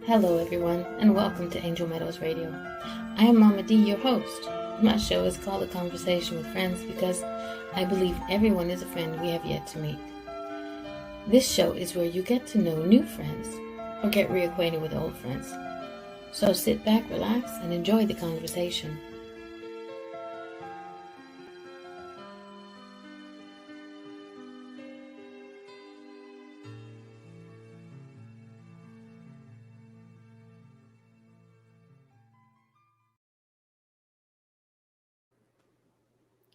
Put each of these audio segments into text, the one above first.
Hello, everyone, and welcome to Angel Meadows Radio. I am Mama D, your host. My show is called A Conversation with Friends because I believe everyone is a friend we have yet to meet. This show is where you get to know new friends or get reacquainted with old friends. So sit back, relax, and enjoy the conversation.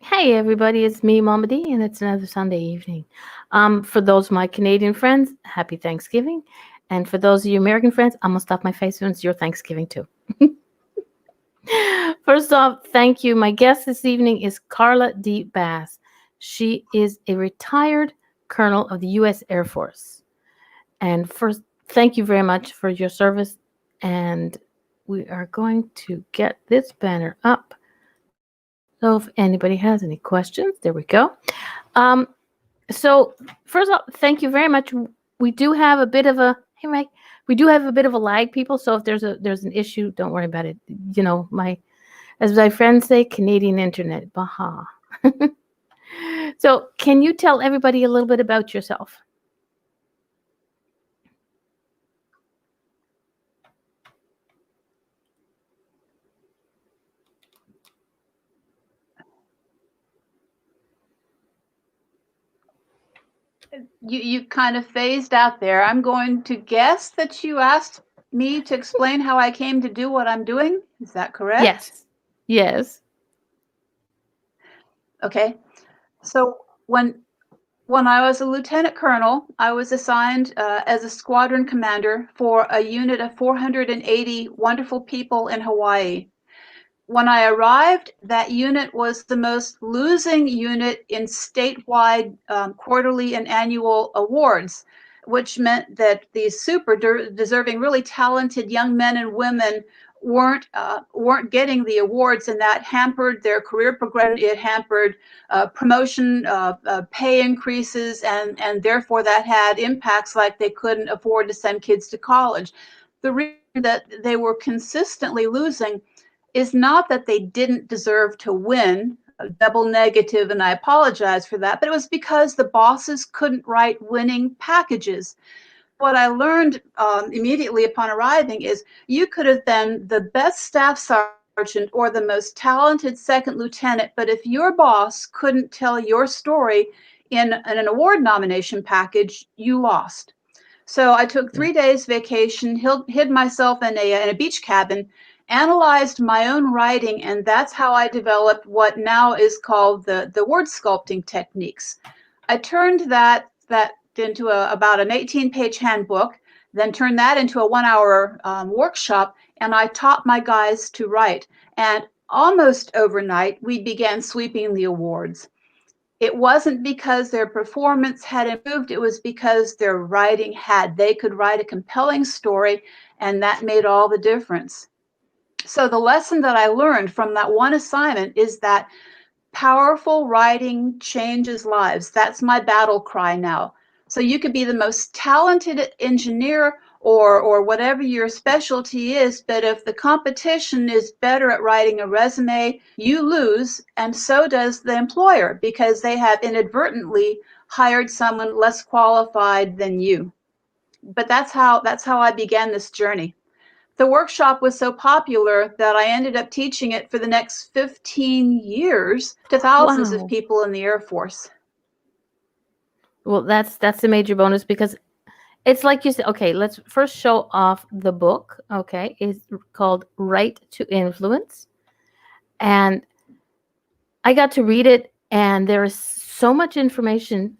Hey everybody, it's me, Mama D, and it's another Sunday evening. For those of my Canadian friends, happy Thanksgiving. And for those of you American friends, I'm going to stop my face when it's your Thanksgiving too. First off, thank you. My guest this evening is Carla D. Bass. She is a retired colonel of the U.S. Air Force. And first, thank you very much for your service. And we are going to get this banner up. So if anybody has any questions, there we go. So first off, thank you very much. We do have a bit of a we do have a bit of a lag, people. So if there's an issue, don't worry about it. You know, as my friends say, Canadian internet, baha. So can you tell everybody a little bit about yourself? You kind of phased out there. I'm going to guess that you asked me to explain how I came to do what I'm doing. Is that correct? Yes. Yes. Okay. So when I was a lieutenant colonel, I was assigned as a squadron commander for a unit of 480 wonderful people in Hawaii. When I arrived, that unit was the most losing unit in statewide quarterly and annual awards, which meant that these super deserving, really talented young men and women weren't getting the awards, and that hampered their career progression. It hampered promotion, pay increases, and therefore that had impacts like they couldn't afford to send kids to college. The reason that they were consistently losing is not that they didn't deserve to win, double negative, and I apologize for that, but it was because the bosses couldn't write winning packages. What I learned immediately upon arriving is you could have been the best staff sergeant or the most talented second lieutenant, but if your boss couldn't tell your story in an award nomination package, you lost. So I took 3 days vacation, hid myself in a beach cabin, analyzed my own writing, and that's how I developed what now is called the word sculpting techniques. I turned that into about an 18-page handbook, then turned that into a 1-hour workshop, and I taught my guys to write. And almost overnight, we began sweeping the awards. It wasn't because their performance had improved, it was because their writing had. They could write a compelling story, and that made all the difference. So the lesson that I learned from that one assignment is that powerful writing changes lives. That's my battle cry now. So you could be the most talented engineer or whatever your specialty is, but if the competition is better at writing a resume, you lose, and so does the employer because they have inadvertently hired someone less qualified than you. But that's how I began this journey. The workshop was so popular that I ended up teaching it for the next 15 years to thousands of people in the Air Force. Well, that's a major bonus because it's like you said. Okay, let's first show off the book. Okay, it's called Right to Influence. And I got to read it, and there is so much information.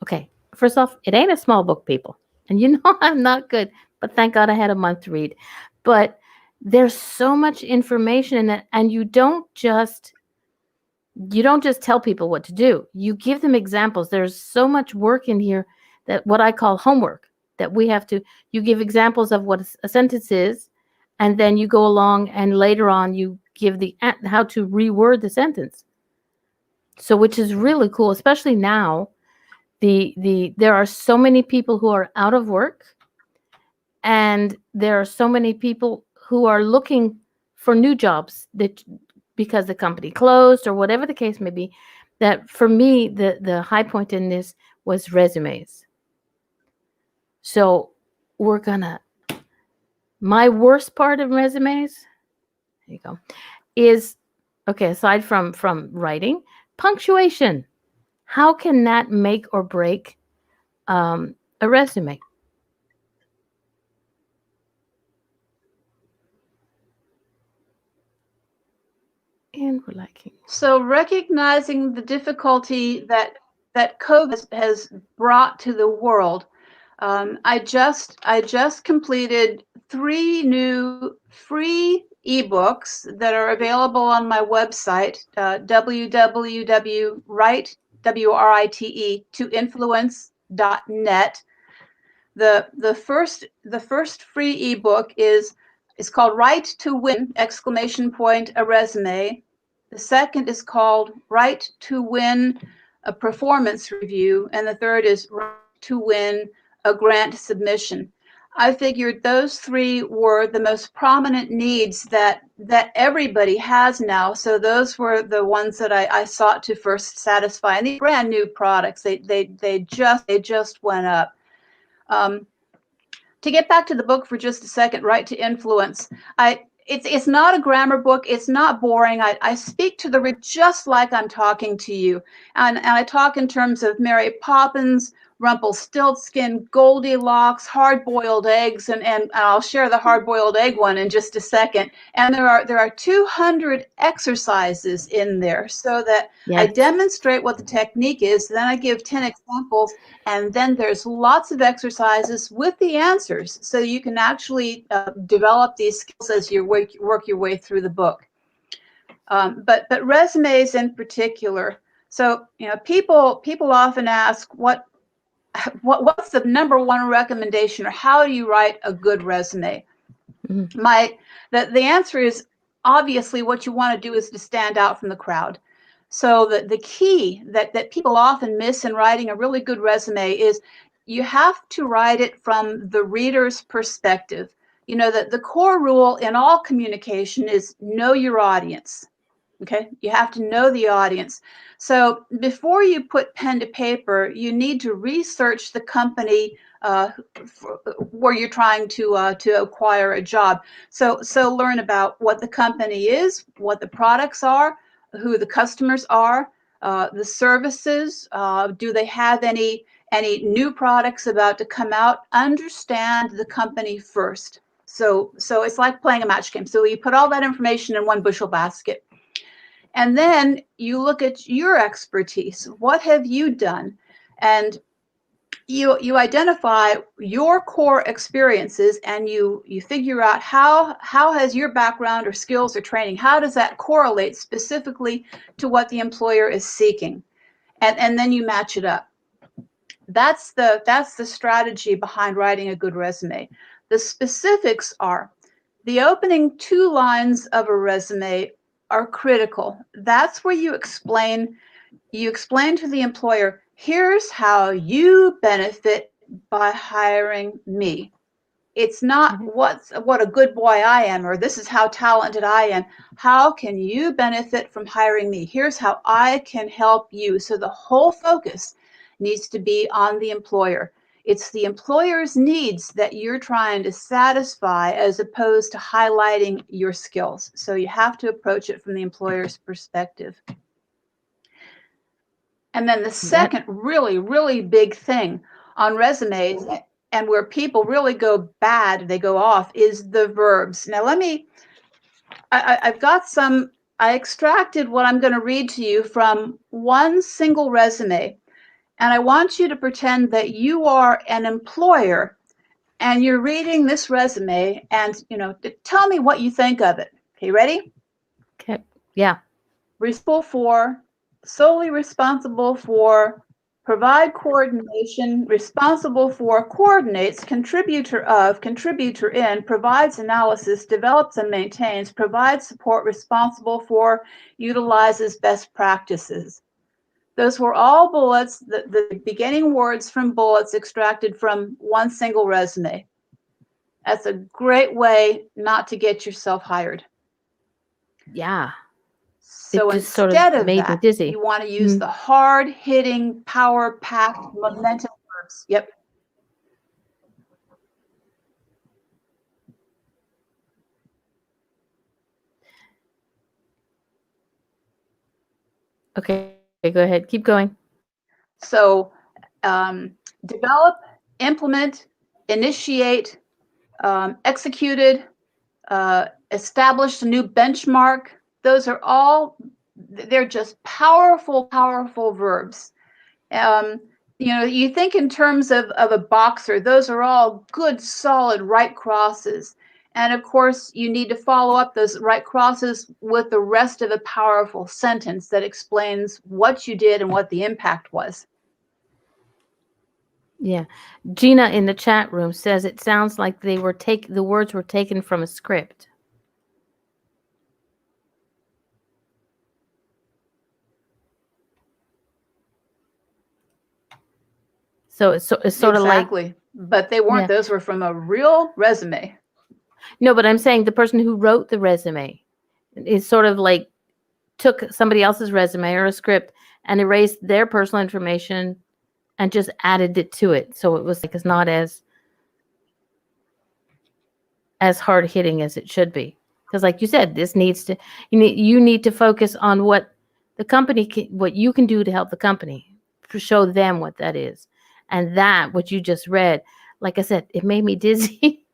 Okay, first off, it ain't a small book, people. And you know I'm not good, but thank God I had a month to read. But there's so much information in it, and you don't just tell people what to do. You give them examples. There's so much work in here that what I call homework that we have to. You give examples of what a sentence is, and then you go along and later on you give the how to reword the sentence. So which is really cool, especially now. There are so many people who are out of work, And there are so many people who are looking for new jobs that because the company closed or whatever the case may be, that for me the high point in this was resumes. So we're gonna my worst part of resumes, there you go, is okay, aside from writing, punctuation. How can that make or break a resume? And we're liking. So recognizing the difficulty that COVID has brought to the world, I just completed 3 new free ebooks that are available on my website, www.write, W-R-I-T-E, to influence.net. The first free ebook is called Right to Win, exclamation point, a resume. The second is called Right to Win, a performance review, and the third is Right to Win, a grant submission. I figured those three were the most prominent needs that everybody has now. So those were the ones that I sought to first satisfy. And these brand new products, they just went up. Um, to get back to the book for just a second, Right to Influence, it's not a grammar book. It's not boring. I speak to the reader just like I'm talking to you, and I talk in terms of Mary Poppins, Rumpelstiltskin, Goldilocks, hard-boiled eggs, and I'll share the hard-boiled egg one in just a second. And there are 200 exercises in there, so that I Yes. demonstrate what the technique is. Then I give 10 examples, and then there's lots of exercises with the answers, so you can actually develop these skills as you work your way through the book. But resumes in particular. So people often ask what's the number one recommendation, or how do you write a good resume? Mhm. The answer is, obviously what you want to do is to stand out from the crowd. So the key that people often miss in writing a really good resume is you have to write it from the reader's perspective. You know that the core rule in all communication is know your audience. Okay, you have to know the audience. So before you put pen to paper, you need to research the company where you're trying to acquire a job. So learn about what the company is, what the products are, who the customers are, the services. Do they have any new products about to come out? Understand the company first. So it's like playing a match game. So you put all that information in one bushel basket. And then you look at your expertise. What have you done? And you identify your core experiences, and you figure out how has your background or skills or training, how does that correlate specifically to what the employer is seeking? And then you match it up. That's the strategy behind writing a good resume. The specifics are the opening 2 lines of a resume are critical. That's where you explain to the employer, here's how you benefit by hiring me. It's not Okay. what a good boy I am, or this is how talented I am. How can you benefit from hiring me? Here's how I can help you. So the whole focus needs to be on the employer. It's the employer's needs that you're trying to satisfy, as opposed to highlighting your skills. So you have to approach it from the employer's perspective. And then the That. second really, really big thing on resumes, and where people really go bad, they go off, is the verbs. Now, I've got some, I extracted what I'm going to read to you from one single resume. And I want you to pretend that you are an employer and you're reading this resume, and, tell me what you think of it. Okay, ready? Okay. Yeah. Solely responsible for, provide coordination, responsible for, coordinates, contributor in, provides analysis, develops and maintains, provides support, responsible for, utilizes best practices. Those were all bullets, the beginning words from bullets extracted from one single resume. That's a great way not to get yourself hired. Yeah. So It just sort of instead of made me that, dizzy. you want to use Mm. the hard hitting, power packed momentum verbs. Yep. Okay, go ahead. Keep going. So develop, implement, initiate, executed, established a new benchmark. Those are all, they're just powerful, powerful verbs. Um, you think in terms of a boxer, those are all good, solid right crosses. And of course, you need to follow up those right crosses with the rest of a powerful sentence that explains what you did and what the impact was. Yeah. Gina in the chat room says it sounds like the words were taken from a script. So it's sort of like, Exactly. But they weren't. yeah. Those were from a real resume. No, but I'm saying the person who wrote the resume is sort of like took somebody else's resume or a script and erased their personal information and just added it to it. So it was like it's not as hard hitting as it should be. Because like you said, this needs to you need to focus on what the company what you can do to help the company, to show them what that is. And that what you just read, like I said, it made me dizzy.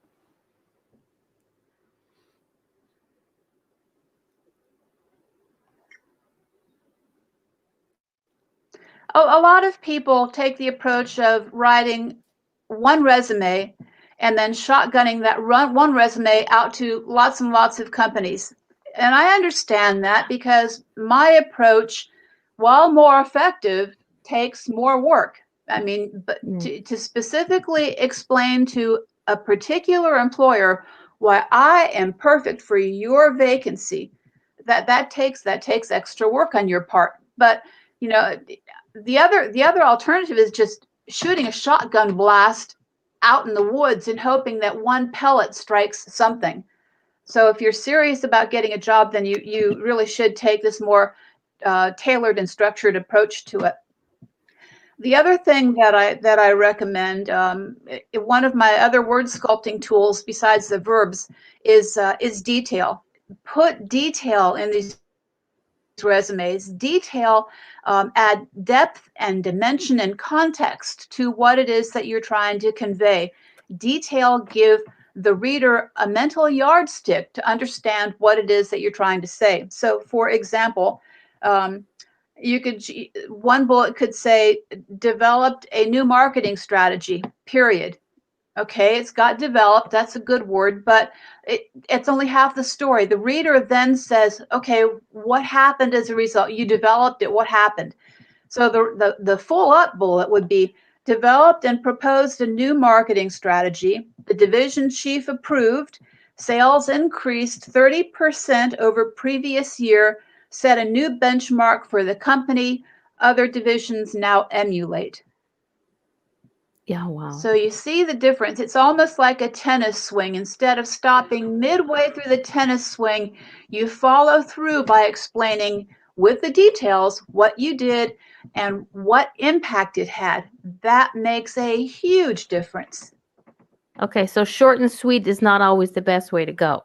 A lot of people take the approach of writing one resume and then shotgunning that one resume out to lots and lots of companies. And I understand that because my approach, while more effective, takes more work. I mean, but Yeah. to specifically explain to a particular employer why I am perfect for your vacancy, that takes extra work on your part. But you know, the other alternative is just shooting a shotgun blast out in the woods and hoping that one pellet strikes something. So if you're serious about getting a job, then you really should take this more tailored and structured approach to it. The other thing that I recommend, one of my other word sculpting tools besides the verbs is detail. Put detail in these resumes. Detail, add depth and dimension and context to what it is that you're trying to convey. Detail give the reader a mental yardstick to understand what it is that you're trying to say. So, for example, um, you could one bullet could say developed a new marketing strategy. Period. Okay, it's got developed. That's a good word, but it's only half the story. The reader then says, okay, what happened as a result? You developed it. What happened? So the full up bullet would be developed and proposed a new marketing strategy. The division chief approved. Sales increased 30% over previous year, set a new benchmark for the company. Other divisions now emulate. Yeah, wow. So you see the difference. It's almost like a tennis swing. Instead of stopping midway through the tennis swing, you follow through by explaining with the details what you did and what impact it had. That makes a huge difference. Okay, so short and sweet is not always the best way to go.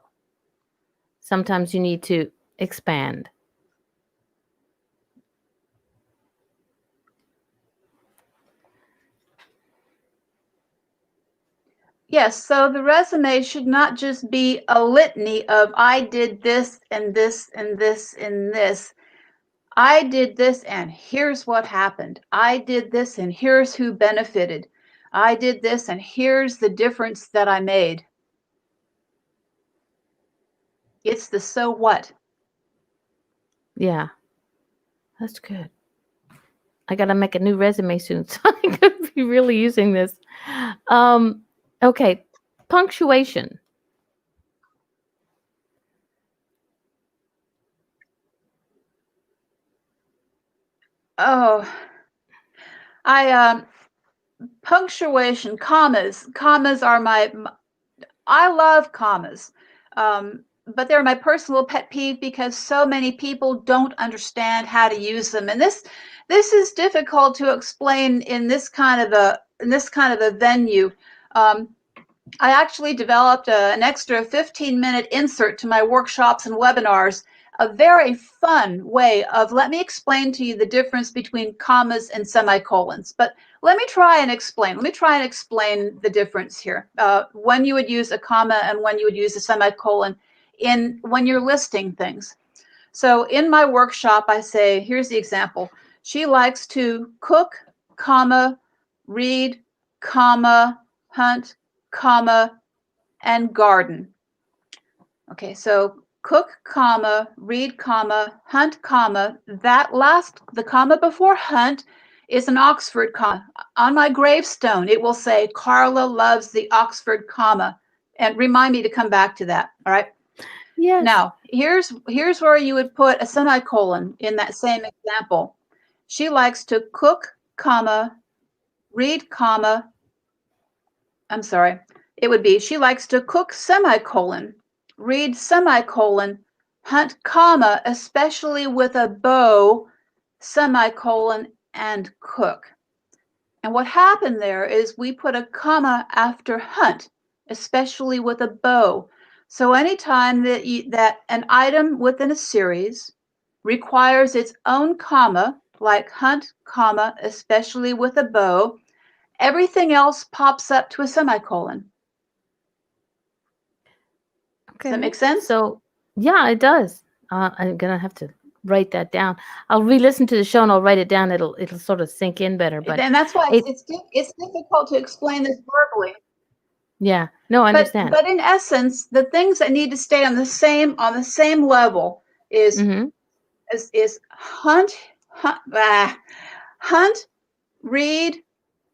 Sometimes you need to expand. Yes, so the resume should not just be a litany of I did this and this and this and this. I did this and here's what happened. I did this and here's who benefited. I did this and here's the difference that I made. It's the so what. Yeah, that's good. I got to make a new resume soon, so I could be really using this. Um, okay, punctuation. Oh, I punctuation, commas. Commas are I love commas, but they're my personal pet peeve because so many people don't understand how to use them, and this is difficult to explain in this kind of a venue. Um, I actually developed an extra 15-minute insert to my workshops and webinars, a very fun way of let me explain to you the difference between commas and semicolons. But let me try and explain. Let me try and explain the difference here. When you would use a comma and when you would use a semicolon when you're listing things. So in my workshop, I say, here's the example. She likes to cook, comma, read, comma, hunt, comma, and garden. Okay, so cook, comma, read, comma, hunt, comma. The comma before hunt is an Oxford comma. On my gravestone, it will say, Carla loves the Oxford comma. And remind me to come back to that, all right? Yes. Now, here's where you would put a semicolon in that same example. She likes to cook, comma, read, comma. I'm sorry. It would be she likes to cook, semicolon, read, semicolon, hunt, comma, especially with a bow, semicolon, and cook. And what happened there is we put a comma after hunt, especially with a bow. So anytime that an item within a series requires its own comma, like hunt, comma, especially with a bow, everything else pops up to a semicolon. Does that Okay. make sense? So, yeah, it does. I'm gonna have to write that down. I'll re-listen to the show and I'll write it down. It'll sort of sink in better. But And that's why it, it's difficult to explain this verbally. yeah, no, I understand. But in essence, the things that need to stay on the same level is Mm-hmm. hunt, hunt, read,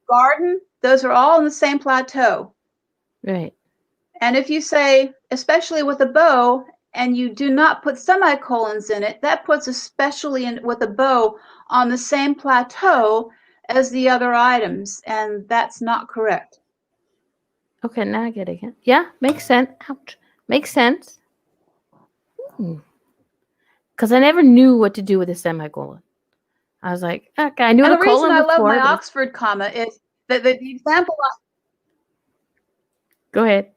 garden. Those are all on the same plateau. Right. And if you say, especially with a bow, and you do not put semicolons in it, that puts especially with a bow on the same plateau as the other items, and that's not correct. Okay, now I get it again. Yeah, makes sense. Ouch. Makes sense. Because I never knew what to do with a semicolon. I was like, okay, I knew And what the a reason colon I was love my for, but Oxford comma is that the example. go ahead.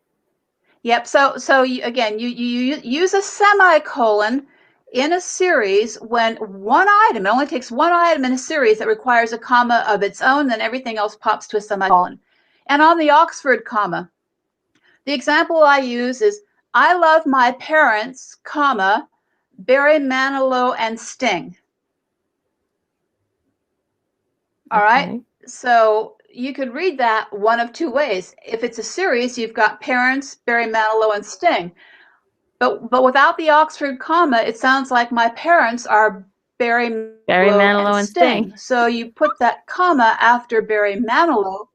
Yep. So again, you use a semicolon in a series when one item, it only takes one item in a series that requires a comma of its own, then everything else pops to a semicolon. And on the Oxford comma, the example I use is, I love my parents, comma, Barry Manilow and Sting. All right. Okay. So you could read that one of two ways. If it's a series, you've got parents, Barry Manilow, and Sting. But without the Oxford comma, it sounds like my parents are Barry Barry Manilow and Manilow and Sting. Sting. So you put that comma after Barry Manilow,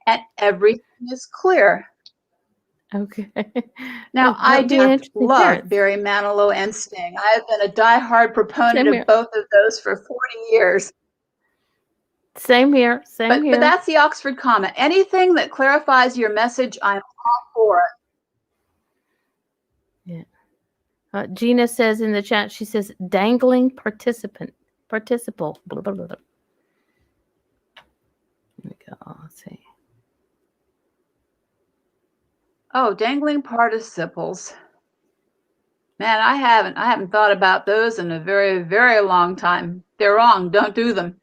and everything is clear. Okay. Now, That I would be an do interesting love parents. Barry Manilow and Sting. I have been a diehard proponent Same of here. both of those for 40 years. Same here. Same But here. that's the Oxford comma. Anything that clarifies your message, I'm all for it. Yeah. Gina says in the chat, she says, dangling participant. Participle. Blah, blah, blah, blah. There we go. Let's see. Oh, dangling participles. Man, I haven't thought about those in a very, very long time. They're wrong. Don't do them.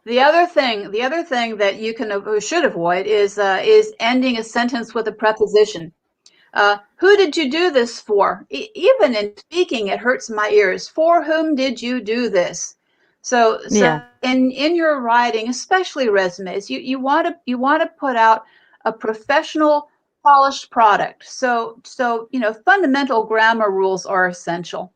The other thing that you should avoid is ending a sentence with a preposition. Who did you do this for? Even in speaking, it hurts my ears. For whom did you do this? So Yeah. in your writing, especially resumes, you want to put out a professional, polished product. So fundamental grammar rules are essential.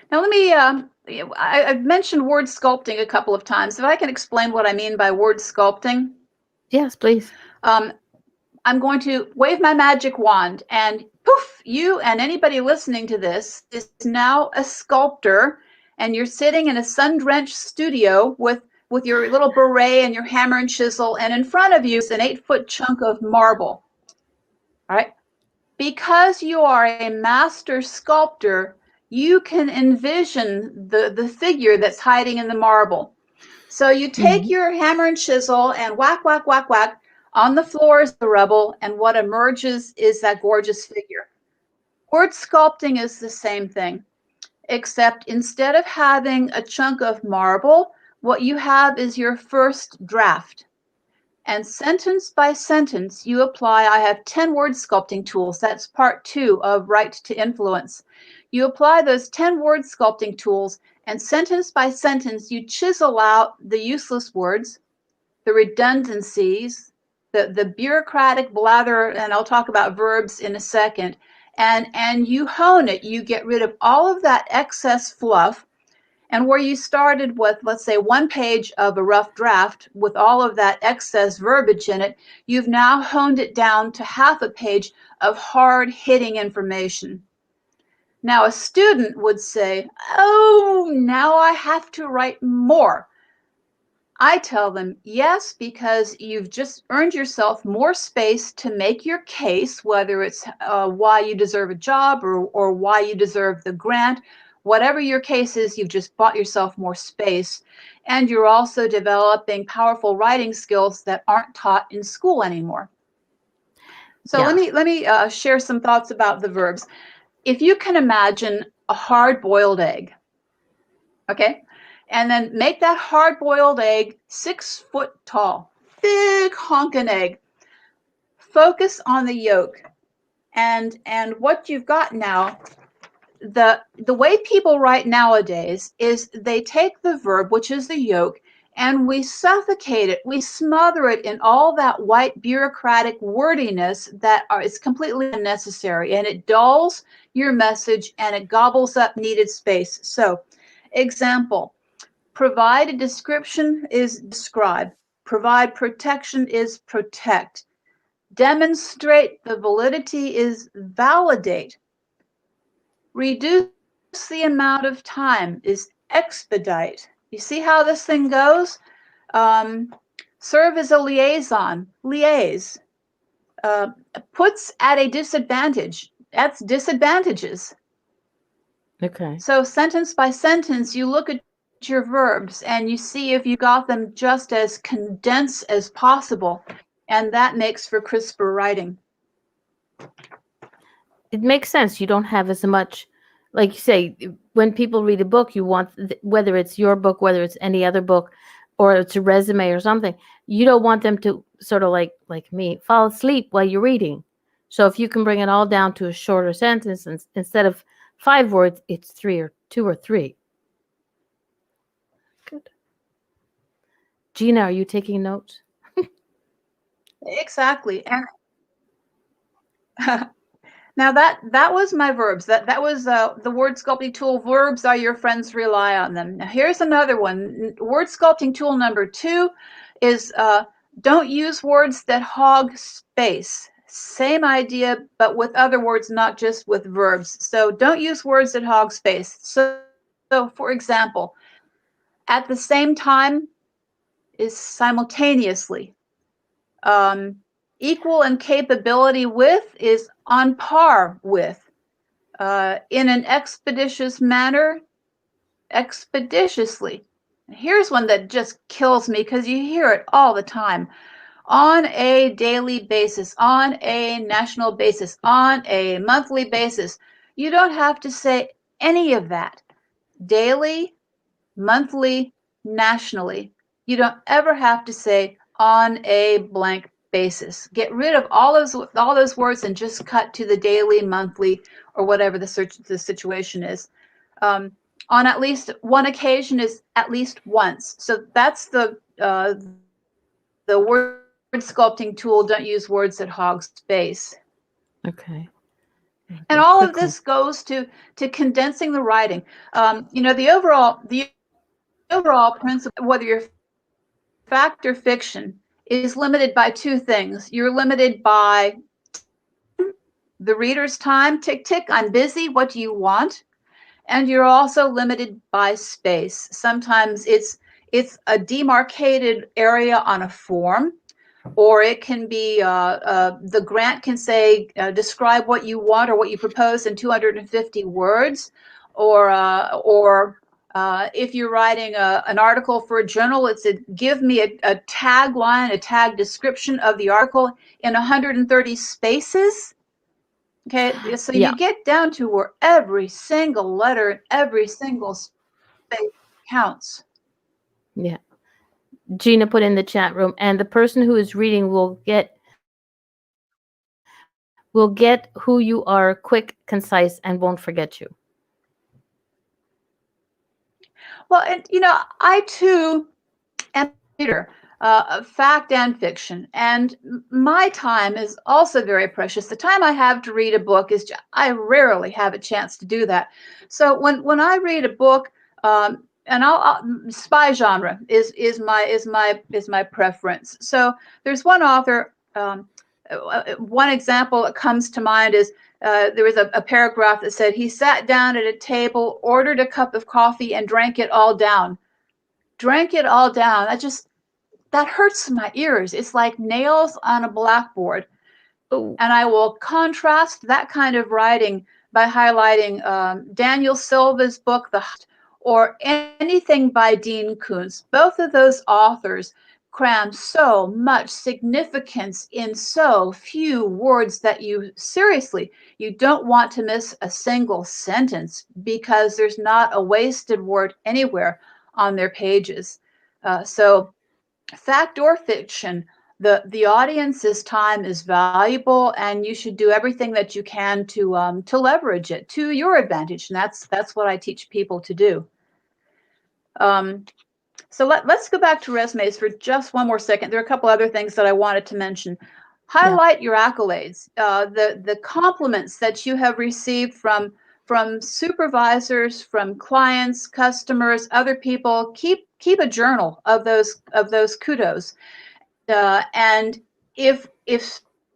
Now let me. I've mentioned word sculpting a couple of times. If I can explain what I mean by word sculpting. Yes, please. I'm going to wave my magic wand, and poof, you and anybody listening to this is now a sculptor, and you're sitting in a sun-drenched studio with your little beret and your hammer and chisel, and in front of you is an 8-foot chunk of marble. All right. Because you are a master sculptor, you can envision the figure that's hiding in the marble. So you take your hammer and chisel and whack, whack, whack, whack. On the floor is the rubble, and what emerges is that gorgeous figure. Word sculpting is the same thing, except instead of having a chunk of marble, what you have is your first draft. And sentence by sentence, you apply. I have 10 word sculpting tools. That's part 2 of Right to Influence. You apply those 10 word sculpting tools, and sentence by sentence, you chisel out the useless words, the redundancies, the bureaucratic blather, and I'll talk about verbs in a second, and you hone it. You get rid of all of that excess fluff. And where you started with, let's say, 1 page of a rough draft with all of that excess verbiage in it, you've now honed it down to half a page of hard-hitting information. Now, a student would say, oh, now I have to write more. I tell them, yes, because you've just earned yourself more space to make your case, whether it's why you deserve a job or why you deserve the grant. Whatever your case is, you've just bought yourself more space. And you're also developing powerful writing skills that aren't taught in school anymore. So Yeah. let me share some thoughts about the verbs. If you can imagine a hard-boiled egg, okay? And then make that hard-boiled egg 6 foot tall, big honkin' egg. Focus on the yolk. And what you've got now, the way people write nowadays is they take the verb, which is the yolk, and we suffocate it, we smother it in all that white bureaucratic wordiness that is completely unnecessary, and it dulls your message and it gobbles up needed space. So, example, provide a description is describe. Provide protection is protect. Demonstrate the validity is validate. Reduce the amount of time is expedite. You see how this thing goes? Um, serve as a liaison, liaise. Uh, puts at a disadvantage, that's disadvantages. Okay. So sentence by sentence, you look at your verbs and you see if you got them just as condensed as possible, and that makes for crisper writing. It makes sense. You don't have as much, like you say, when people read a book, you want, whether it's your book, whether it's any other book, or it's a resume or something, you don't want them to sort of like me, fall asleep while you're reading. So if you can bring it all down to a shorter sentence, and instead of 5 words, it's 3 or 2 or 3. Good. Gina, are you taking notes? Exactly. And now that was my verbs. That was the word sculpting tool. Verbs are your friends. Rely on them. Now here's another one. Word sculpting tool number 2 is don't use words that hog space. Same idea, but with other words, not just with verbs. So don't use words that hog space. So for example, at the same time is simultaneously. Um, equal in capability with is on par with. In an expeditious manner, expeditiously. Here's one that just kills me because you hear it all the time. On a daily basis, on a national basis, on a monthly basis. You don't have to say any of that. Daily, monthly, nationally. You don't ever have to say on a blank basis. Get rid of all those words and just cut to the daily, monthly, or whatever the situation is. On at least one occasion is at least once. So that's the word sculpting tool. Don't use words that hog space. Okay. And Okay. all of this Quickly. goes to condensing the writing. The overall principle, whether you're fact or fiction, is limited by 2 things. You're limited by time, the reader's time, tick, tick, I'm busy, what do you want? And you're also limited by space. Sometimes it's a demarcated area on a form, or it can be the grant can say describe what you want or what you propose in 250 words, or if you're writing an article for a journal, it's give me a tagline, a tag description of the article in 130 spaces. Okay, so Yeah. you get down to where every single letter and every single space counts. Yeah. Gina put in the chat room, and the person who is reading will get who you are, quick, concise, and won't forget you. Well, and I too am a reader of fact and fiction, and my time is also very precious. The time I have to read a book I rarely have a chance to do that. So when I read a book, and spy genre is my preference. So there's one author. One example that comes to mind is there was a paragraph that said he sat down at a table, ordered a cup of coffee, and drank it all down. Drank it all down. That hurts my ears. It's like nails on a blackboard. Oh, And I will contrast that kind of writing by highlighting Daniel Silva's book, or anything by Dean Koontz. Both of those authors cram so much significance in so few words that you don't want to miss a single sentence, because there's not a wasted word anywhere on their pages. So fact or fiction, the audience's time is valuable, and you should do everything that you can to leverage it to your advantage. And that's what I teach people to do. Um, so let's go back to resumes for just one more second. There are a couple other things that I wanted to mention. yeah. Highlight your accolades, the compliments that you have received from supervisors, from clients, customers, other people. Keep a journal of those kudos. And if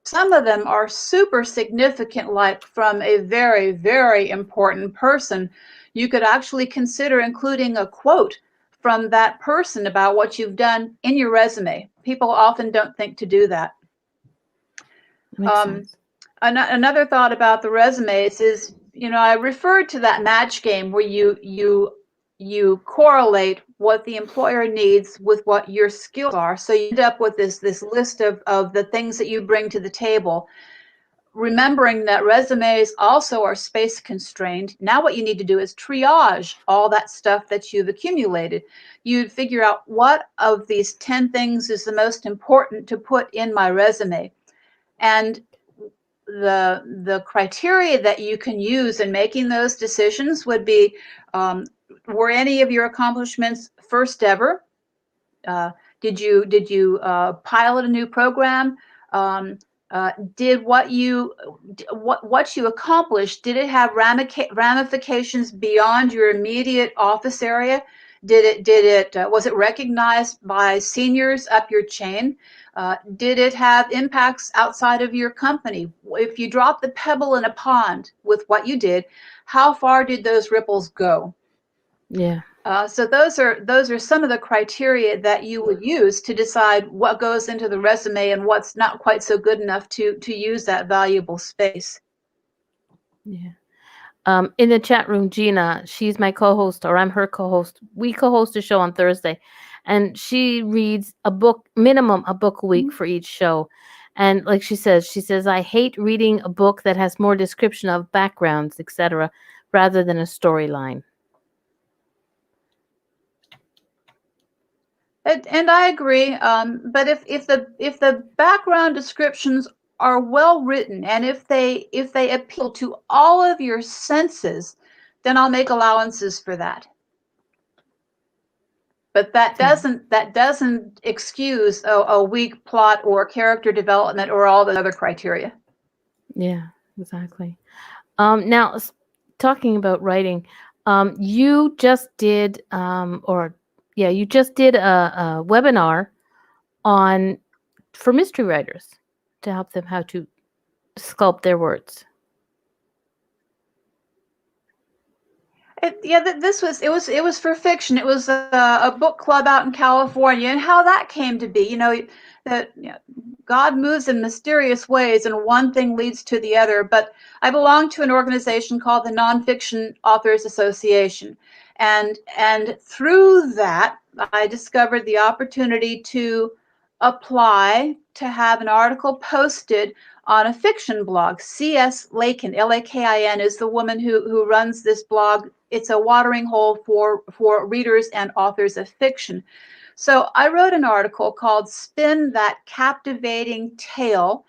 some of them are super significant, like from a very, very important person, you could actually consider including a quote from that person about what you've done in your resume. People often don't think to do that. Makes Um, sense. Another thought about the resumes is, I referred to that match game where you correlate what the employer needs with what your skills are. So you end up with this list of the things that you bring to the table, remembering that resumes also are space constrained. Now what you need to do is triage all that stuff that you've accumulated. You'd figure out what of these 10 things is the most important to put in my resume. And the criteria that you can use in making those decisions would be, were any of your accomplishments first ever? Uh, did you pilot a new program? Um, did what you accomplished, did it have ramifications beyond your immediate office area? Was it recognized by seniors up your chain? Did it have impacts outside of your company? If you dropped the pebble in a pond with what you did, how far did those ripples go? Yeah. So those are some of the criteria that you would use to decide what goes into the resume and what's not quite so good enough to use that valuable space. Yeah. In the chat room, Gina, she's my co-host, or I'm her co-host. We co-host a show on Thursday, and she reads minimum a book a week for each show. And like she says, I hate reading a book that has more description of backgrounds, etc., rather than a storyline. And I agree. But if the background descriptions are well written, and if they appeal to all of your senses, then I'll make allowances for that. But that doesn't excuse a weak plot or character development or all the other criteria. Yeah, exactly. Now, talking about writing, you just did, you just did a webinar on for mystery writers to help them how to sculpt their words. This was it was for fiction. It was a book club out in California, and how that came to be. That God moves in mysterious ways, and one thing leads to the other. But I belong to an organization called the Nonfiction Authors Association, and through that, I discovered the opportunity to apply to have an article posted on a fiction blog. C.S. Lakin, Lakin, is the woman who runs this blog. It's a watering hole for readers and authors of fiction. So I wrote an article called Spin That Captivating Tale,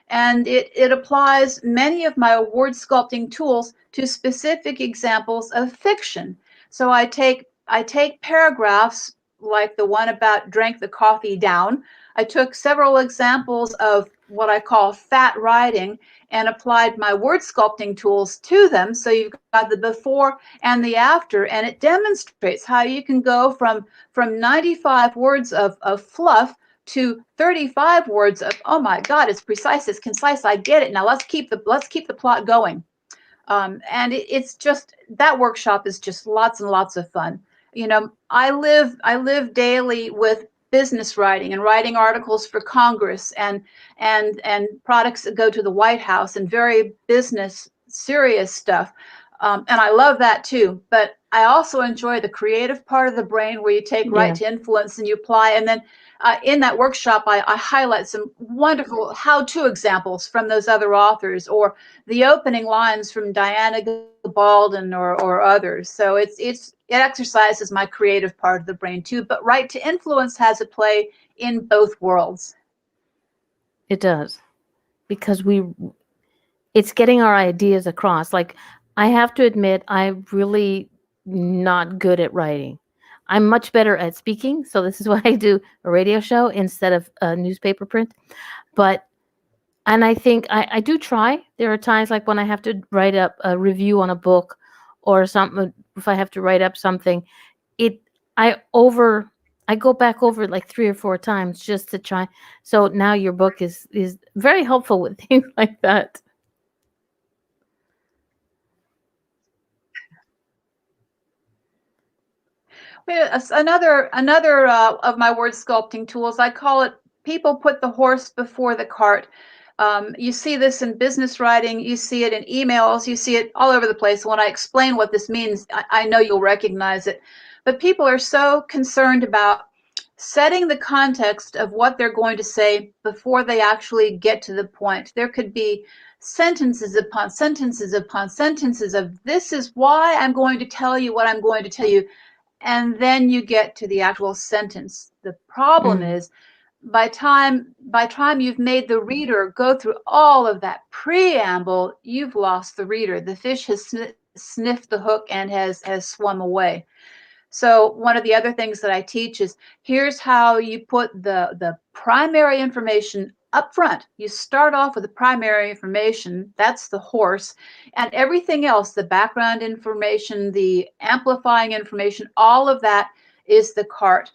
and it applies many of my word sculpting tools to specific examples of fiction. So I take paragraphs like the one about drank the coffee down. I took several examples of what I call fat writing and applied my word sculpting tools to them. So you've got the before and the after, and it demonstrates how you can go from 95 words of fluff to 35 words of, oh my God, it's precise, it's concise, I get it. Now let's keep the plot going. And it's just that workshop is just lots and lots of fun. I live daily with business writing and writing articles for Congress and products that go to the White House and very business serious stuff. And I love that too. But I also enjoy the creative part of the brain where you take right Yeah, to influence and you apply. And then in that workshop, I highlight some wonderful how-to examples from those other authors, or the opening lines from Diana Gabaldon or others. So it exercises my creative part of the brain too. But right to influence has a play in both worlds. it does because it's getting our ideas across. Like, I have to admit, I'm really not good at writing. I'm much better at speaking, so this is why I do a radio show instead of a newspaper print. But and I think I do try. There are times like when I have to write up a review on a book or something. If I have to write up something, it I over I go back over it like 3 or 4 times just to try. So now your book is very helpful with things like that. Another of my word sculpting tools, I call it people put the horse before the cart. You see this in business writing, you see it in emails, you see it all over the place. When I explain what this means, I know you'll recognize it. But people are so concerned about setting the context of what they're going to say before they actually get to the point. There could be sentences upon sentences upon sentences of, this is why I'm going to tell you what I'm going to tell you, and then you get to the actual sentence. The problem Mm, is, by time you've made the reader go through all of that preamble, you've lost the reader. The fish has sniffed the hook and has swum away. So one of the other things that I teach is, here's how you put the primary information up front. You start off with the primary information, that's the horse, and everything else, the background information, the amplifying information, all of that is the cart.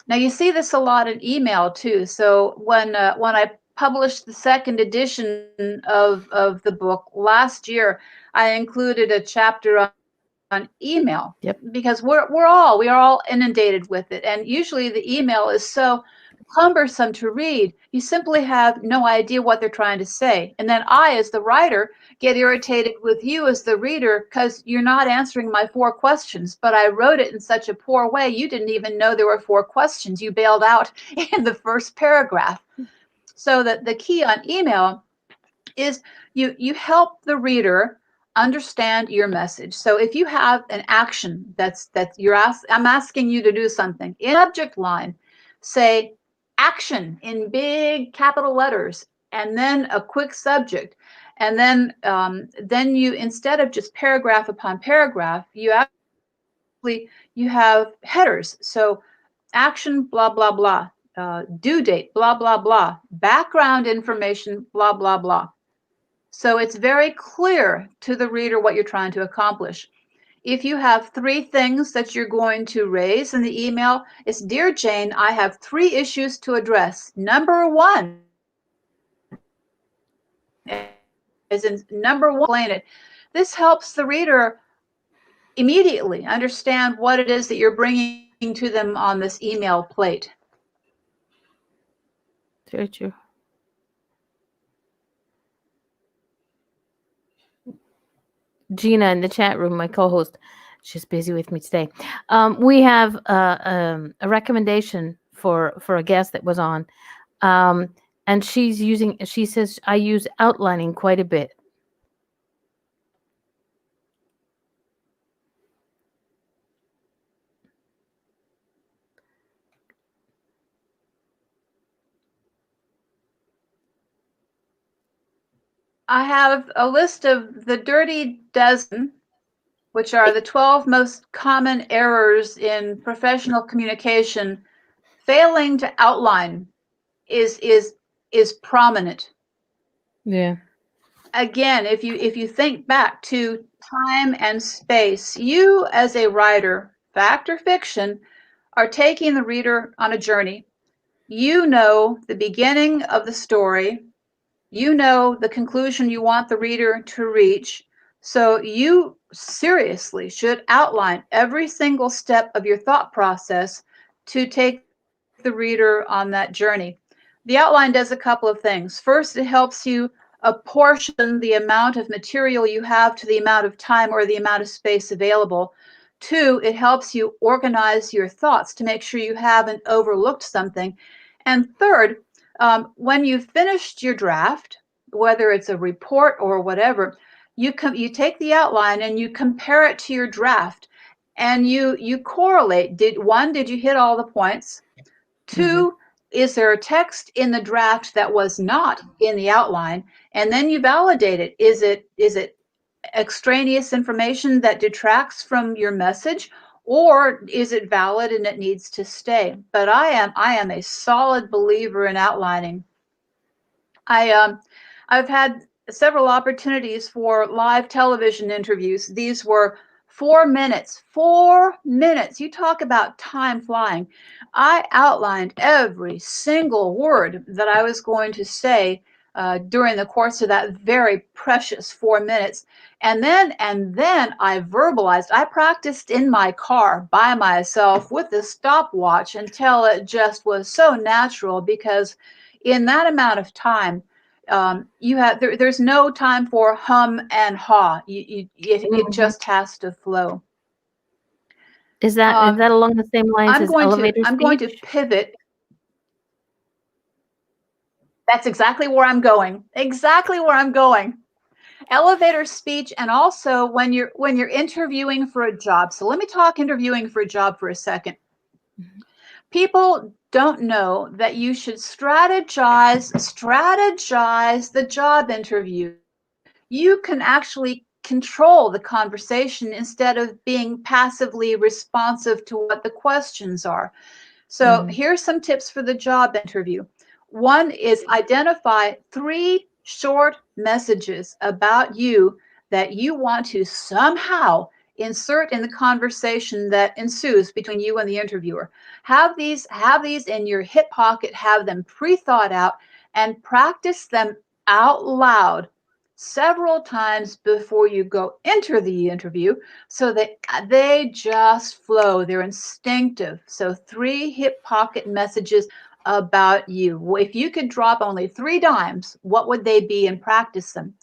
Now you see this a lot in email too. So when I published the second edition of the book last year, I included a chapter on email, yep. because we are all inundated with it, and usually the email is so cumbersome to read, you simply have no idea what they're trying to say. And then I, as the writer, get irritated with you as the reader because you're not answering my 4 questions, but I wrote it in such a poor way you didn't even know there were 4 questions. You bailed out in the first paragraph. So that the key on email is, you help the reader understand your message. So if you have an action I'm asking you to do something, in subject line, say action in big capital letters, and then a quick subject, and then you, instead of just paragraph upon paragraph, you have headers. So action, blah blah blah, due date, blah blah blah, background information, blah blah blah. So it's very clear to the reader what you're trying to accomplish. If you have 3 things that you're going to raise in the email, it's, Dear Jane, I have 3 issues to address. Number one, as in number one, explain it. This helps the reader immediately understand what it is that you're bringing to them on this email plate. Very true. Gina in the chat room, my co-host, she's busy with me today. We have a recommendation for a guest that was on, um, and she's using. She says I use outlining quite a bit. I have a list of the dirty dozen, which are the 12 most common errors in professional communication. Failing to outline is prominent. Yeah. Again, if you think back to time and space, you as a writer, fact or fiction, are taking the reader on a journey. You know the beginning of the story. You know the conclusion you want the reader to reach. So you seriously should outline every single step of your thought process to take the reader on that journey. The outline does a couple of things. First, it helps you apportion the amount of material you have to the amount of time or the amount of space available. Two, it helps you organize your thoughts to make sure you haven't overlooked something. And third, when you've finished your draft, whether it's a report or whatever, you take the outline and you compare it to your draft, and you correlate. Did you hit all the points? Mm-hmm. Two, is there a text in the draft that was not in the outline? And then you validate it. Is it extraneous information that detracts from your message, or is it valid and it needs to stay? But I am a solid believer in outlining. I've had several opportunities for live television interviews. These were 4 minutes. 4 minutes. You talk about time flying. I outlined every single word that I was going to say during the course of that very precious 4 minutes. And then I verbalized. I practiced in my car by myself with the stopwatch until it just was so natural, because in that amount of time, there's no time for hum and haw. It Mm-hmm. just has to flow. Is that along the same lines I'm as going to elevator I'm going speech? to pivot. That's exactly where I'm going. Exactly where I'm going. Elevator speech, and also when you're interviewing for a job. So let me talk interviewing for a job for a second. Mhm. People don't know that you should strategize the job interview. You can actually control the conversation instead of being passively responsive to what the questions are. So Mhm. here's some tips for the job interview. One is identify 3 short messages about you that you want to somehow insert in the conversation that ensues between you and the interviewer. Have these in your hip pocket, have them pre-thought out, and practice them out loud several times before you go enter the interview, so that they just flow. They're instinctive. So 3 hip pocket messages about you. If you could drop only 3 dimes, what would they be, and practice them?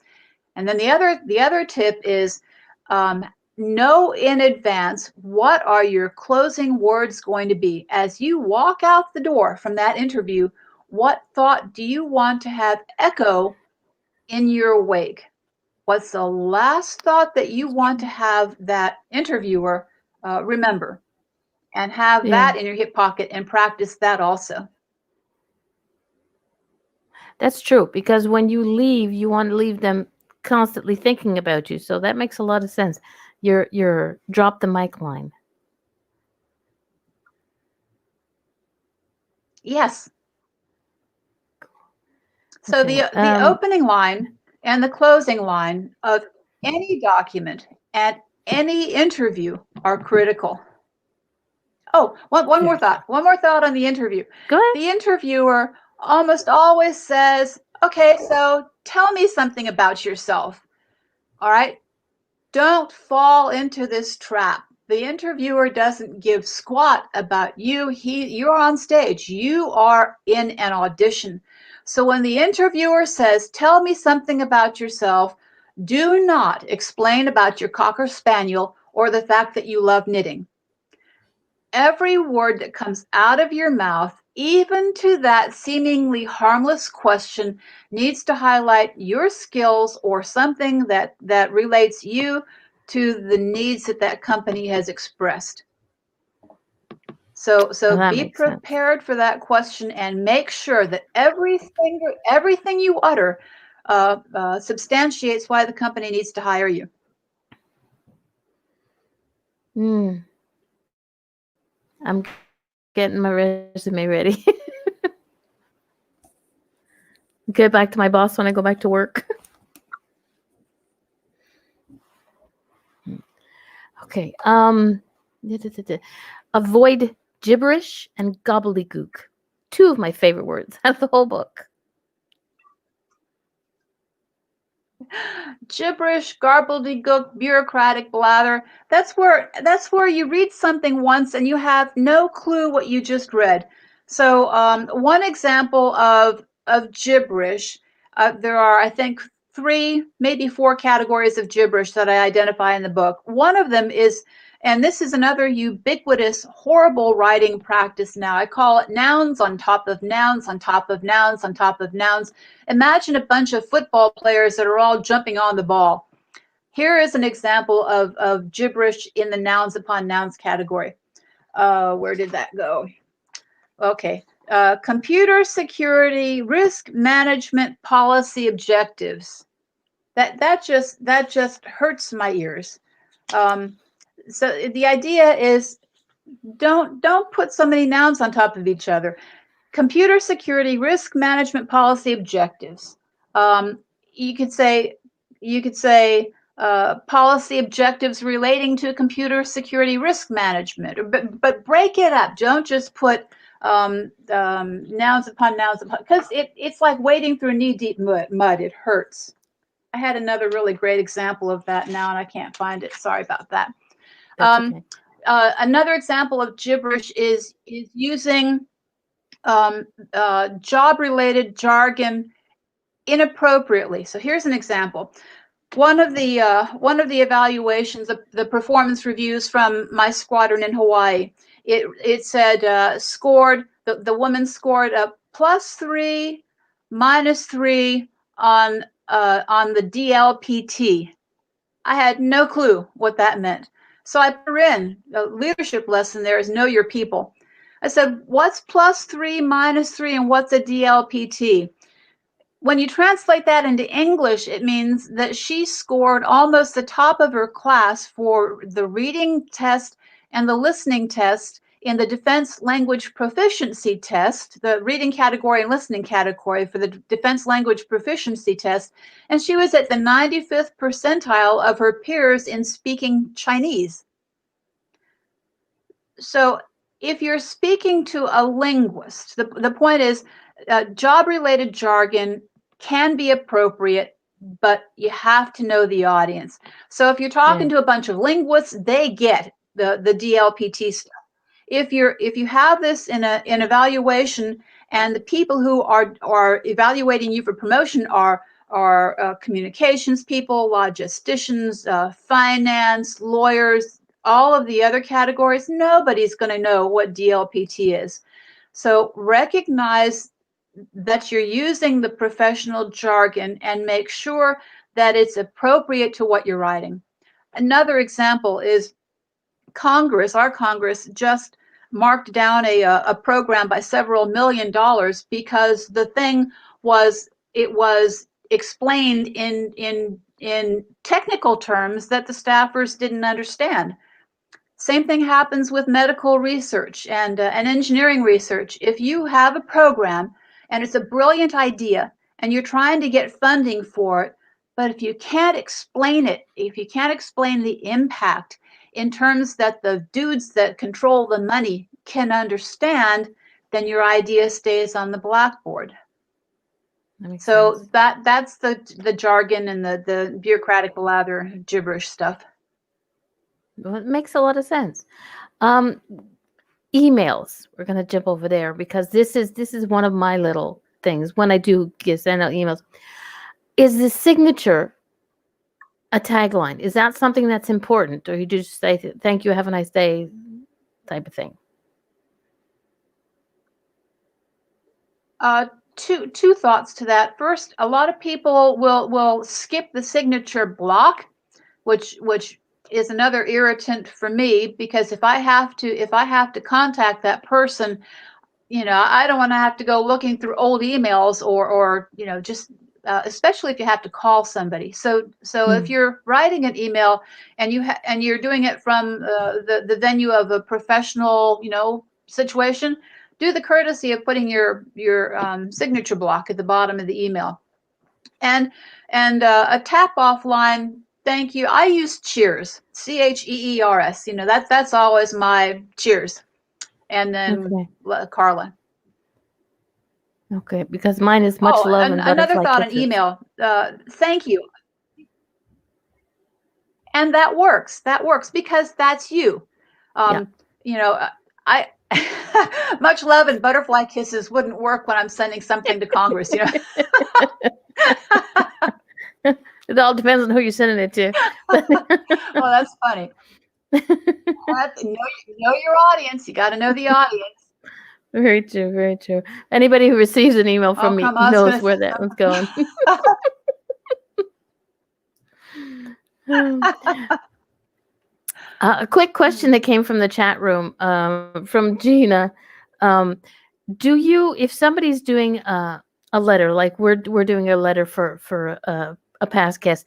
And then the other tip is, um, know in advance what are your closing words going to be. As you walk out the door from that interview, what thought do you want to have echo in your wake? What's the last thought that you want to have that interviewer remember? And have Yeah, that in your hip pocket and practice that also. that's true. Because when you leave, you want to leave them constantly thinking about you. So that makes a lot of sense. Your drop the mic line. Yes. So Okay. the opening line and the closing line of any document at any interview are critical. Oh, one more Very true. thought. One more thought on the interview. Go ahead. The interviewer almost always says, "Okay, so tell me something about yourself." All right. Don't fall into this trap. The interviewer doesn't give squat about you. You're on stage. You are in an audition. So when the interviewer says, "Tell me something about yourself," do not explain about your Cocker Spaniel or the fact that you love knitting. Every word that comes out of your mouth, even to that seemingly harmless question, needs to highlight your skills or something that relates you to the needs that that company has expressed. So Oh, that be makes sense. prepared for that question and make sure that everything you utter substantiates why the company needs to hire you. Mm, I'm getting my resume ready. Get back to my boss when I go back to work. Okay. Avoid gibberish and gobbledygook. Two of my favorite words out of the whole book. Gibberish, gobbledygook, bureaucratic blather. That's where you read something once and you have no clue what you just read. So one example of gibberish, there are I think three, maybe four categories of gibberish that I identify in the book. One of them is, and this is another ubiquitous, horrible writing practice now. I call it nouns on top of nouns on top of nouns on top of nouns. Imagine a bunch of football players that are all jumping on the ball. Here is an example of gibberish in the nouns upon nouns category. Where did that go? Okay. Computer security, risk management policy objectives. That just hurts my ears. Um, so the idea is don't put so many nouns on top of each other. Computer security risk management policy objectives. Um, you could say you could say policy objectives relating to computer security risk management, but break it up. Don't just put nouns upon nouns upon, because it's like wading through knee deep mud. It hurts. I had another really great example of that now, and I can't find it. Sorry about that. That's Um, okay. Another example of gibberish is using job-related jargon inappropriately. So here's an example. One of the evaluations, the performance reviews from my squadron in Hawaii, it said scored the woman scored a +3, -3 on the DLPT. I had no clue what that meant. So I put her in. A leadership lesson there is know your people. I said, what's +3, -3, and what's a DLPT? When you translate that into English, it means that she scored almost the top of her class for the reading test and the listening test in the Defense Language Proficiency Test, the reading category and listening category for the Defense Language Proficiency Test, and she was at the 95th percentile of her peers in speaking Chinese. So if you're speaking to a linguist, the point is job-related jargon can be appropriate, but you have to know the audience. So if you're talking Yeah. to a bunch of linguists, they get the DLPT stuff. If you have this in an evaluation, and the people who are evaluating you for promotion are communications people, logisticians, finance, lawyers, all of the other categories, nobody's going to know what DLPT is. So recognize that you're using the professional jargon and make sure that it's appropriate to what you're writing. Another example is our Congress just marked down a program by several $1 million because the thing was explained in technical terms that the staffers didn't understand. Same thing happens with medical research and engineering research. If you have a program and it's a brilliant idea and you're trying to get funding for it, but if you can't explain it, if you can't explain the impact in terms that the dudes that control the money can understand, then your idea stays on the blackboard. That makes So sense. that's the jargon and the bureaucratic blather gibberish stuff. Well, it makes a lot of sense. Um, emails. We're gonna jump over there because this is one of my little things when I do send out emails. Is the signature a tagline? Is that something that's important, or you just say "Thank you, have a nice day" type of thing? Uh, two thoughts to that. First, a lot of people will skip the signature block, which is another irritant for me, because if I have to contact that person, I don't want to have to go looking through old emails, or just especially if you have to call somebody. So if Mm. you're writing an email and you're doing it from the venue of a professional situation, do the courtesy of putting your signature block at the bottom of the email, and a tap off line. Thank you. I use cheers, CHEERS. That's always my cheers. And then Okay. Carla. Okay. Because mine is much Oh, love and and another butterfly thought on kisses. email. Thank you. And that works. That works because that's you. Yeah. Um, I much love and butterfly kisses wouldn't work when I'm sending something to Congress. It all depends on who you're sending it to. Oh, that's funny. Know your audience. You got to know the audience. Very true. Very true. Anybody who receives an email Oh, from me come on. I was knows gonna. where that one's going. A quick question that came from the chat room from Gina. Um, do you, if somebody's doing a letter, like we're doing a letter for a past guest,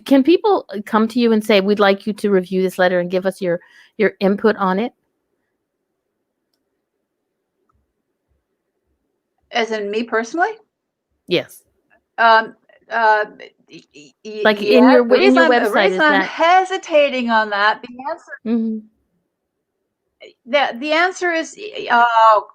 can people come to you and say, "We'd like you to review this letter and give us your input on it"? As in me personally? Yes. Um, uh, Like in yeah. your The reason in your I'm the website reason is I'm that. hesitating on that, Mhm. the answer is, oh,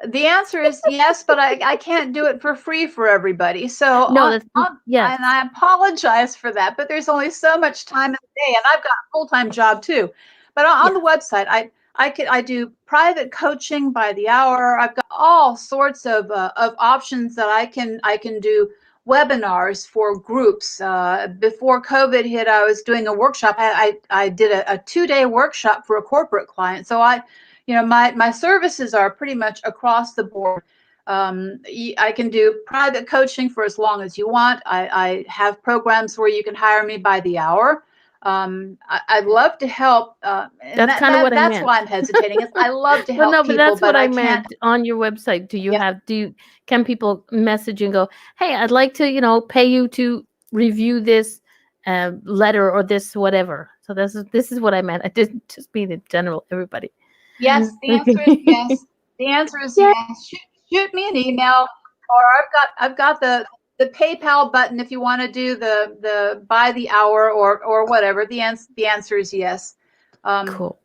the answer is yes, but I can't do it for free for everybody. So No, that's and yes. I apologize for that, but there's only so much time in the day, and I've got a full-time job too. But on the Yes. website, I do private coaching by the hour. I've got all sorts of options that I can do webinars for groups. Before COVID hit, I was doing a workshop. I did a 2-day workshop for a corporate client. So my services are pretty much across the board. I can do private coaching for as long as you want. I have programs where you can hire me by the hour. I'd love to help, and That's kind of what I that's meant. why I'm hesitating. Is I love to Well, help no, but people, that's but what I I can't. meant on your website. Yeah. Can people message and go, "Hey, I'd like to, pay you to review this letter or this whatever." So this is what I meant. I didn't just mean in general, everybody. Yes, the answer is Okay. yes. The answer is Yeah. yes. Shoot me an email, or I've got the PayPal button if you want to do the by the hour or whatever. The answer is yes. Um, Cool.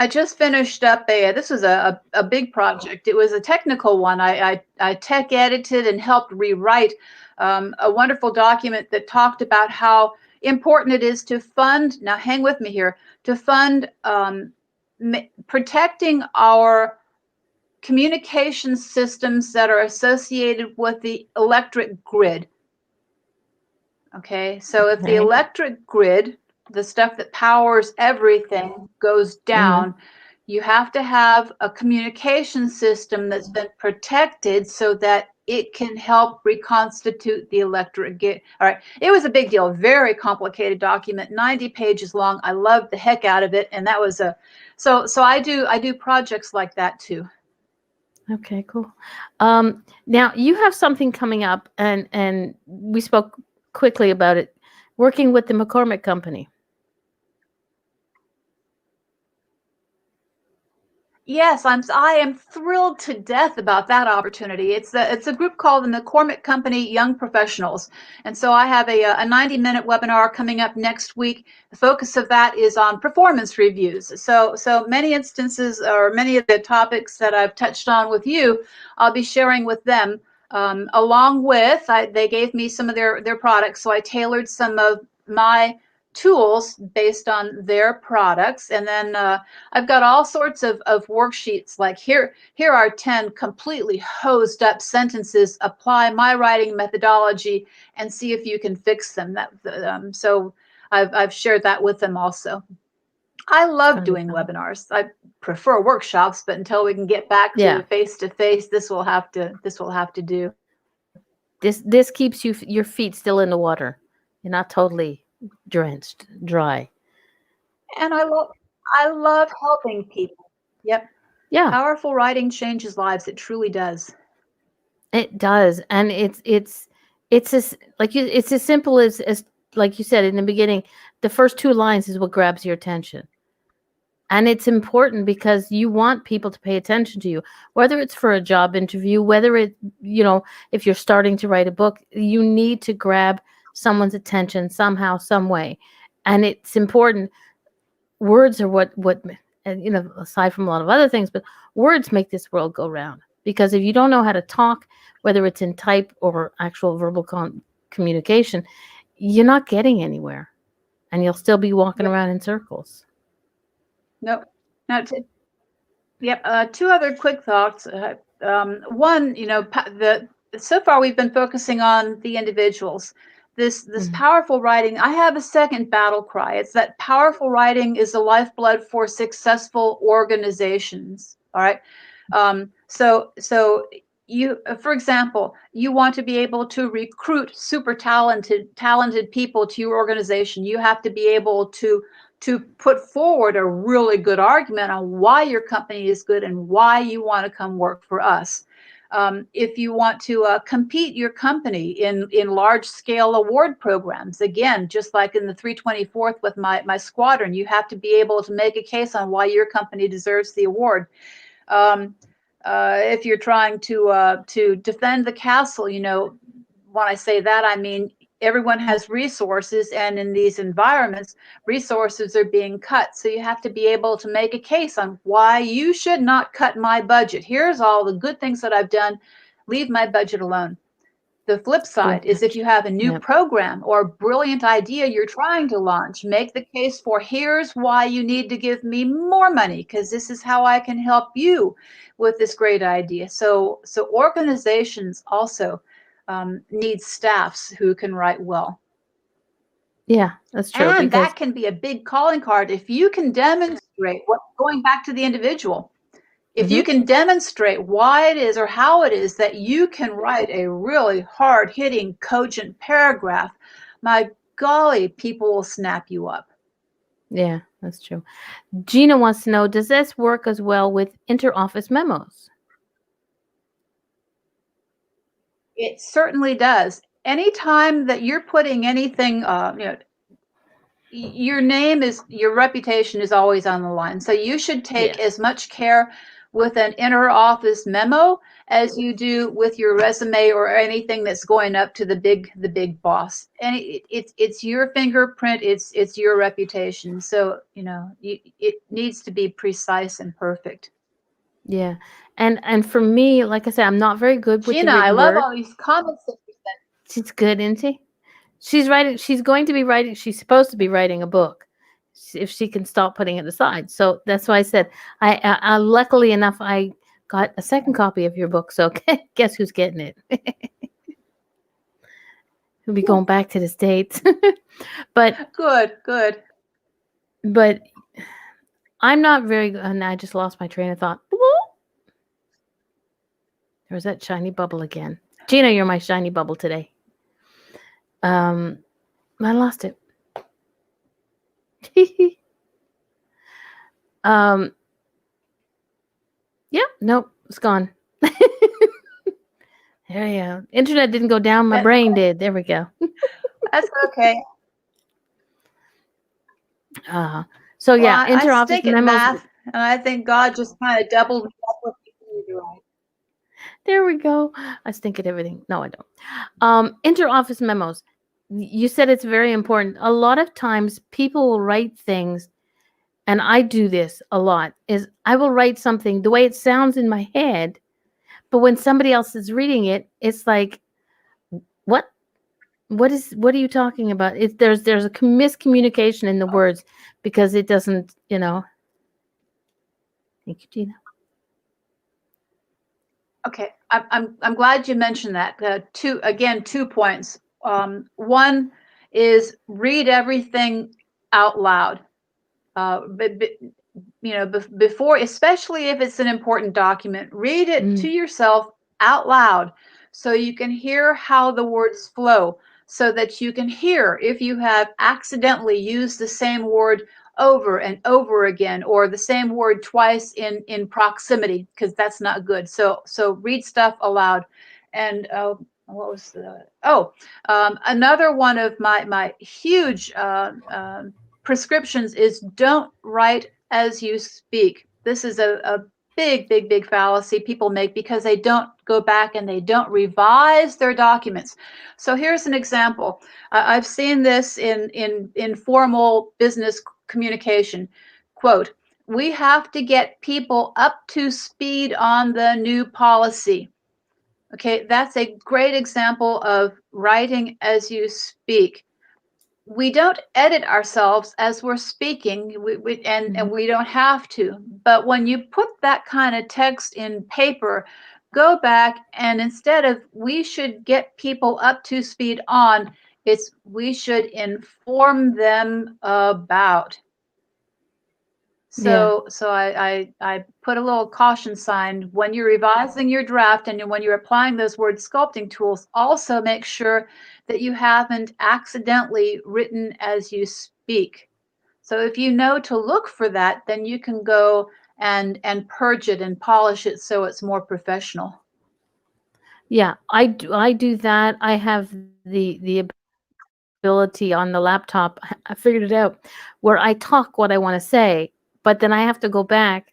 I just finished up this was a big project. It was a technical one. I tech edited and helped rewrite a wonderful document that talked about how important it is to fund. Now, hang with me here. To fund protecting our communication systems that are associated with the electric grid. Okay, so if the Okay. electric grid, the stuff that powers everything, goes Hmm. down, you have to have a communication system that's been protected so that it can help reconstitute the electric grid. All right, it was a big deal, very complicated document, 90 pages long. I loved the heck out of it, and that was so I do projects like that too. Okay, cool. Now you have something coming up, and we spoke quickly about it. Working with the McCormick Company. Yes, I am thrilled to death about that opportunity. It's a group called the McCormick Company Young Professionals, and so I have a 90-minute webinar coming up next week. The focus of that is on performance reviews. So many instances, or many of the topics that I've touched on with you, I'll be sharing with them. Along with, they gave me some of their products, so I tailored some of my tools based on their products. And then I've got all sorts of worksheets, like here are 10 completely hosed up sentences. Apply my writing methodology and see if you can fix them. So I've shared that with them also. I It's love kind of doing fun. webinars. I prefer workshops, but until we can get back Yeah. to face, this will have to do. This keeps your feet still in the water. You're not totally drenched, dry. And I love helping people. Yep. Yeah, Powerful writing changes lives. It truly does. it does. And it's as like you it's as simple as like you said in the beginning, the first two lines is what grabs your attention. And it's important because you want people to pay attention to you, whether it's for a job interview, whether if you're starting to write a book, you need to grab someone's attention somehow, some way. And it's important. Words are what and aside from a lot of other things, but words make this world go round. Because if you don't know how to talk, whether it's in type or actual verbal communication, you're not getting anywhere, and you'll still be walking Yep. around in circles. Nope. Now, yep. Two other quick thoughts. One, so far we've been focusing on the individuals. This Mhm. powerful writing. I have a second battle cry. It's that powerful writing is the lifeblood for successful organizations. All right. So you, for example, you want to be able to recruit super talented people to your organization. You have to be able to put forward a really good argument on why your company is good and why you want to come work for us. If you want to compete your company in large scale award programs, again, just like in the 324th with my squadron, you have to be able to make a case on why your company deserves the award. Um, if you're trying to defend the castle, when I say that, I mean everyone has resources, and in these environments, resources are being cut. So you have to be able to make a case on why you should not cut my budget. Here's all the good things that I've done. Leave my budget alone. The flip Don't side is if touch. you have a new Yep. program or brilliant idea you're trying to launch, make the case for here's why you need to give me more money because this is how I can help you with this great idea. So organizations also need staffs who can write well. Yeah, that's true And because that can be a big calling card if you can demonstrate what, going back to the individual, if you mhm, can demonstrate why it is or how it is that you can write a really hard hitting, cogent paragraph, my golly, people will snap you up. yeah, that's true. Gina wants to know, does this work as well with interoffice memos? It certainly does. Anytime that you're putting anything, your reputation is always on the line. So you should take Yes. as much care with an inner office memo as you do with your resume or anything that's going up to the big boss. And it's your fingerprint, it's your reputation. So it needs to be precise and perfect. Yeah. And for me, like I said, I'm not very good with the Gina, I written love word. all these comments that you sent. She's good, isn't she? She's going to be writing, she's supposed to be writing a book if she can stop putting it aside. So that's why I said I luckily enough I got a second copy of your book. So guess who's getting it? We'll be going back to the States. but Good. but I'm not very good, and I just lost my train of thought. There's that shiny bubble again. Gina, you're my shiny bubble today. Um, I lost it. um, yeah, nope, it's gone. There you go. Internet didn't go down, my That, brain did. There we go. that's okay. Uh, so Well, yeah, I interoffice stink at memos. math, and I think God just kind of doubled me up with people to write. There we go. I stink at everything. No, I don't. Interoffice memos. You said it's very important. A lot of times people will write things, and I do this a lot, is I will write something the way it sounds in my head, But when somebody else is reading it, it's like, what? What are you talking about? There's a miscommunication in the words because it doesn't, Thank you, Gina. Okay, I'm glad you mentioned that. Two points. One is read everything out loud. But before, especially if it's an important document, read it to yourself out loud so you can hear how the words flow, so that you can hear if you have accidentally used the same word over and over again, or the same word twice in proximity, because that's not good. So read stuff aloud. And what was the another one of my huge prescriptions is don't write as you speak. This is a big fallacy people make because they don't go back and they don't revise their documents. So here's an example. I've seen this in formal business communication. Quote, "We have to get people up to speed on the new policy." Okay, that's a great example of writing as you speak. We don't edit ourselves as we're speaking, and we don't have to. But when you put that kind of text in paper, go back and instead of "we should get people up to speed on," it's "we should inform them about." Yeah. So I put a little caution sign when you're revising your draft and when you're applying those word sculpting tools. Also make sure that you haven't accidentally written as you speak. So if you know to look for that, then you can go and purge it and polish it so it's more professional. Yeah, I do that. I have the ability on the laptop. I figured it out where I talk what I want to say, but then I have to go back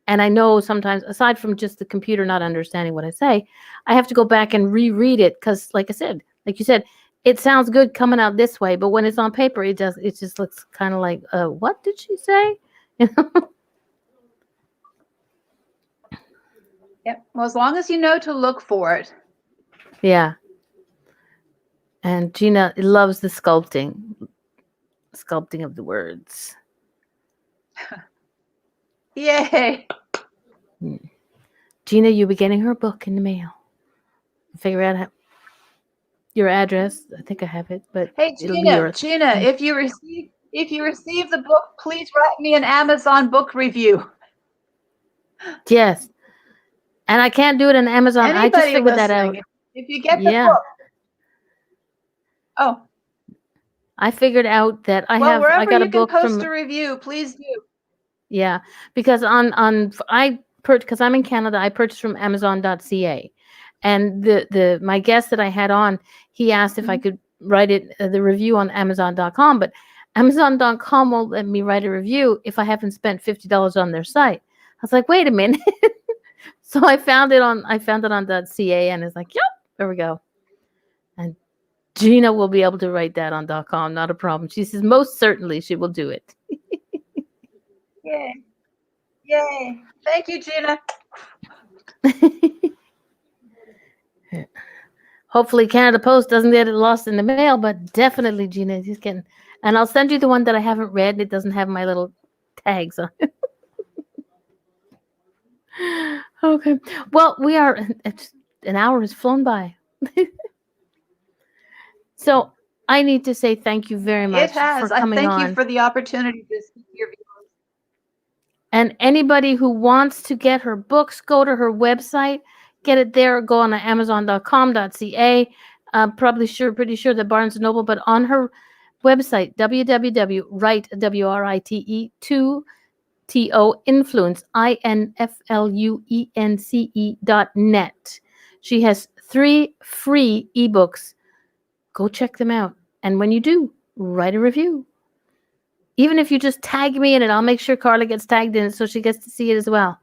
and I know sometimes aside from just the computer not understanding what I say, I have to go back and reread it cuz like I said, like you said, it sounds good coming out this way, but when it's on paper it just looks kind of like what did she say? You know? Yep. Well, as long as you know to look for it. Yeah. And Gina loves the sculpting of the words. Yay. Gina, you'll be getting her book in the mail. Figure out your address. I think I have it, but Hey it'll be yours. Gina, if you receive the book, please write me an Amazon book review. Yes. And I can't do it on Amazon. I just Anybody figured that out. listening, if you get the Yeah. book, oh, I figured out that well, I wherever got a you can book post from a review, please do. yeah, because on I because I'm in Canada, I purchased from Amazon.ca, and the my guest that I had on, he asked if I Mhm. could write it the review on Amazon.com, but Amazon.com won't let me write a review if I haven't spent $50 on their site. I was like, wait a minute. So I found it on .ca, and it's like, yep, there we go. And Gina will be able to write that on .com, not a problem. She says most certainly she will do it. Yay. Yay. Thank you, Gina. Hopefully Canada Post doesn't get it lost in the mail, but definitely Gina is getting. And I'll send you the one that I haven't read. It doesn't have my little tags on it. Okay. Well, we are. An hour has flown by. So I need to say thank you very It much for has. I coming thank you on. for the opportunity to speak to your viewers. And anybody who wants to get her books, go to her website, get it there, go on to amazon.com.ca. Pretty sure that Barnes& and Noble, but on her website, www.write, W-R-I-T-E, 2 T-O, influence, influence.net. She has 3 free ebooks. Go check them out. And when you do, write a review. Even if you just tag me in it, I'll make sure Carla gets tagged in it so she gets to see it as well.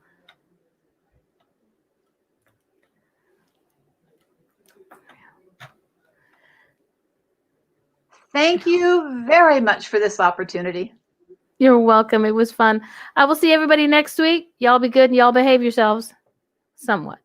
Thank you very much for this opportunity. You're welcome. It was fun. I will see everybody next week. Y'all be good and y'all behave yourselves somewhat.